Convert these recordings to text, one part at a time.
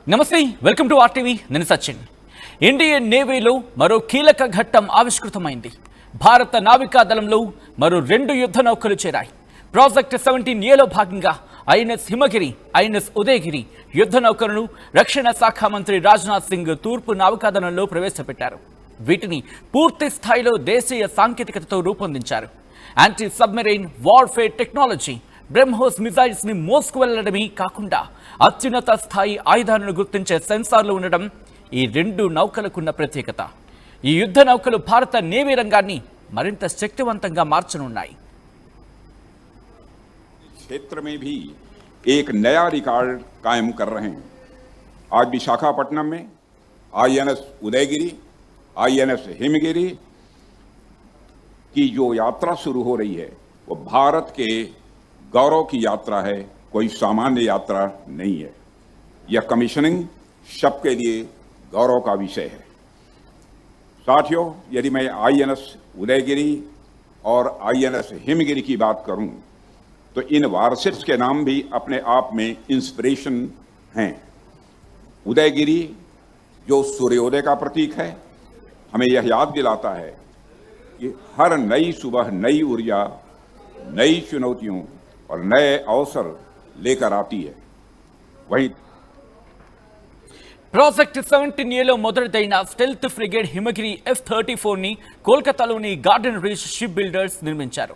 నమస్తే welcome to RTV నేను Sachin Indian నేవీలో మరో కీలక ఘట్టం ఆవిష్కృతమైంది భారత నావికా దళంలో మరో 2 యుద్ధ నౌకలు చేరాయి ప్రాజెక్ట్ 17ఏలో భాగంగా ఐఎన్ఎస్ హిమగిరి ఐఎన్ఎస్ ఉదయగిరి యుద్ధ నౌకలను రక్షణ శాఖ మంత్రి రాజ్నాథ్ సింగ్ తూర్పు నావికాదళంలో ప్రవేశపెట్టారు వీటిని పూర్తి స్థాయిలో దేశీయ సాంకేతికతతో రూపొందించారు anti submarine warfare technology BrahMos missiles ని మోసుకు వెళ్లడమే కాకుండా అత్యున్నత స్థాయి ఆయుధాలను గుర్తించే సెన్సార్లు ఉండడం ఈ 2 నౌకలకున్న ప్రత్యేకత ఈ యుద్ధ నౌకలు భారత నేవీ రంగాన్ని మరింత శక్తివంతంగా మార్చనున్నాయి क्षेत्र में भी एक नया रिकॉर्ड कायम कर रहे हैं। आज विशाखापट्टनम में आईएनएस उदयगिरी आईएनएस हिमगिरी की जो यात्रा शुरू हो रही है वो भारत के गौरव की यात्रा है, कोई सामान्य यात्रा नहीं है। यह कमीशनिंग सबके लिए गौरव का विषय है। साथियों, यदि मैं आईएनएस उदयगिरी और आईएनएस हिमगिरी की बात करूं तो इन वारशिप्स के नाम भी अपने आप में इंस्पिरेशन हैं। उदयगिरी जो सूर्योदय का प्रतीक है, हमें यह याद दिलाता है कि हर नई सुबह नई ऊर्जा, नई चुनौतियों और नए अवसर लेकर आती है। वहीं ప్రాజెక్ట్ 17ఏలో మొదటిదైన స్టెల్త్ ఫ్రిగేట్ హిమగిరి F-34ని కోల్కతాలోని గార్డెన్ రీచ్ షిప్ బిల్డర్స్ నిర్మించారు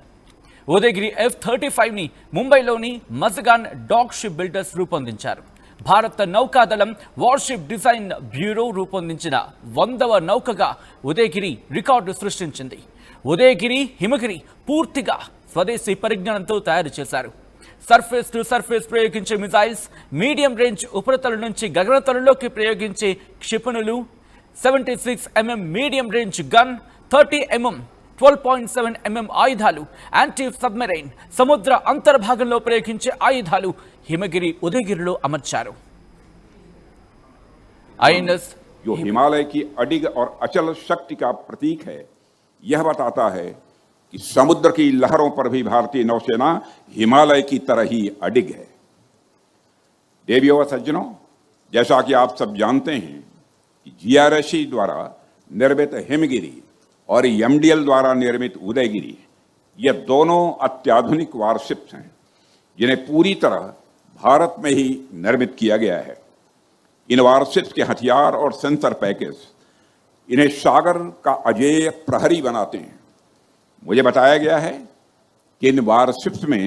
ఉదయగిరి F-35ని ముంబైలోని మజగాన్ డాక్ షిప్ బిల్డర్స్ రూపొందించారు భారత నౌకాదళం వార్షిప్ డిజైన్ బ్యూరో రూపొందించిన 100వ నౌకగా ఉదయగిరి రికార్డు సృష్టించింది ఉదయగిరి హిమగిరి పూర్తిగా స్వదేశీ పరిజ్ఞానంతో తయారు చేశారు సర్ఫేస్ టు సర్ఫేస్ ప్రయోగించే మిసైల్స్ మీడియం రేంజ్ ఉపరితలం నుంచి గగనతలంలోకి ప్రయోగించే క్షిపణులు 76mm medium range gun 30mm 12.7mm ఆయుధాలు యాంటీ సబ్మెరైన్ సముద్ర అంతర్భాగంలో ప్రయోగించే ఆయుధాలు హిమగిరి ఉదయగిరిలో అమర్చారు आईएनएस जो हिमालय की अडिग और अचल शक्ति का प्रतीक है, यह बताता है कि समुद्र की लहरों पर भी भारतीय नौसेना हिमालय की तरह ही अडिग है। देवियों व सज्जनों, जैसा कि आप सब जानते हैं कि जीआरएससी द्वारा निर्मित हिमगिरी और एमडीएल द्वारा निर्मित उदयगिरी ये दोनों अत्याधुनिक वारशिप्स हैं जिन्हें पूरी तरह भारत में ही निर्मित किया गया है। इन वारशिप्स के हथियार और सेंसर पैकेज इन्हें सागर का अजेय प्रहरी बनाते हैं। मुझे बताया गया है कि इन वारशिप्स में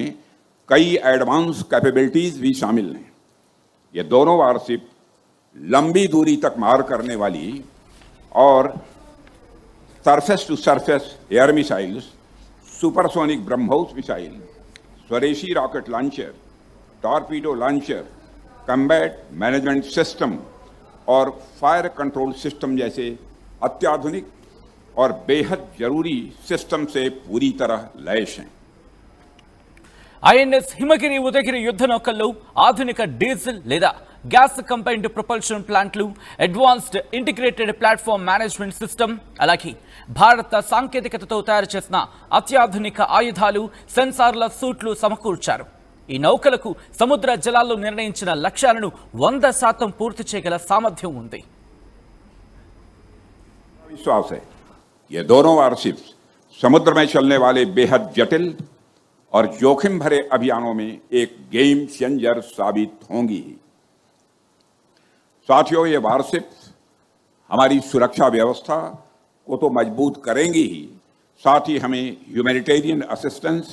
कई एडवांस कैपेबिलिटीज भी शामिल हैं। ये दोनों वारशिप लंबी दूरी तक मार करने वाली और surface to surface air missiles, supersonic BrahMos missile, स्वदेशी rocket launcher, torpedo launcher, combat management system और फायर कंट्रोल सिस्टम जैसे अत्याधुनिक और बेहद जरूरी सिस्टम से पूरी तरह लैस हैं। ఐఎన్ఎస్ హిమగిరి ఉదయగిరి యుద్ధ నౌకల్లో ఆధునిక డీజిల్ లేదా గ్యాస్ కంబైన్డ్ ప్రొపల్షన్ ప్లాంట్లు advanced integrated platform management system అలాగే భారత సాంకేతికతతో తయారు చేసిన అత్యాధునిక ఆయుధాలు సెన్సార్ల సూట్లు సమకూర్చారు ఈ నౌకలకు సముద్ర జలాల్లో నిర్ణయించిన లక్ష్యాలను 100% పూర్తి చేయగల సామర్థ్యం ఉంది विश्वास है ये दोनों वारशिप्स समुद्र में चलने वाले बेहद जटिल और जोखिम भरे अभियानों में एक गेम चेंजर साबित होंगी। साथियों, ये वारशिप्स हमारी सुरक्षा व्यवस्था को तो मजबूत करेंगी ही, साथ ही हमें ह्यूमैनिटेरियन असिस्टेंस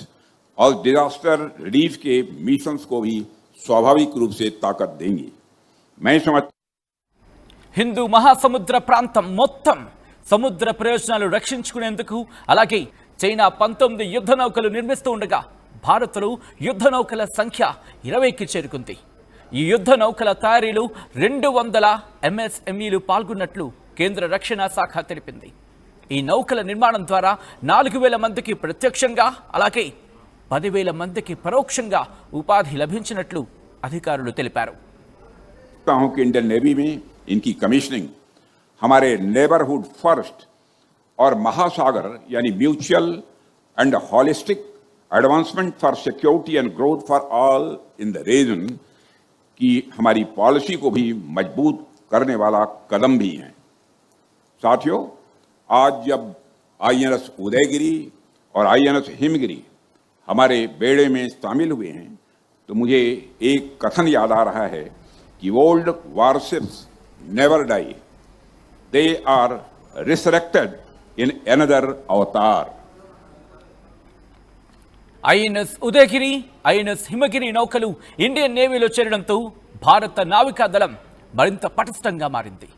और डिजास्टर रिलीफ के मिशंस को भी स्वाभाविक रूप से ताकत देंगी। मैं समझ హిందూ మహాసముద్ర ప్రాంతం మొత్తం సముద్ర ప్రయోజనాలు రక్షించుకునేందుకు అలాగే చైనా 19 యుద్ధ నౌకలు నిర్మిస్తూ ఉండగా భారత్లో యుద్ధ నౌకల సంఖ్య 20కి చేరుకుంది ఈ యుద్ధ నౌకల తయారీలో 200 ఎంఎస్ఎంఈలు పాల్గొన్నట్లు కేంద్ర రక్షణ శాఖ తెలిపింది ఈ నౌకల నిర్మాణం ద్వారా 4000 మందికి ప్రత్యక్షంగా అలాగే 10,000 మందికి పరోక్షంగా ఉపాధి లభించినట్లు అధికారులు తెలిపారు इंडियन नेवी में इनकी कमीशनिंग हमारे नेबरहुड फर्स्ट और महासागर यानी mutual and holistic advancement for security and growth for all in the region कि हमारी पॉलिसी को भी मजबूत करने वाला कदम भी हैं। साथियों, आज जब आईएनएस उदयगिरी और आईएनएस हिमगिरी हमारे बेड़े में शामिल हुए हैं तो मुझे एक कथन याद आ रहा है कि old warships never die, they are resurrected in another avatar. INS Udayagiri, INS Himagiri నౌకలు ఇండియన్ నేవీలో చేరడంతో భారత నావికా దళం మరింత పటిష్టంగా మారింది.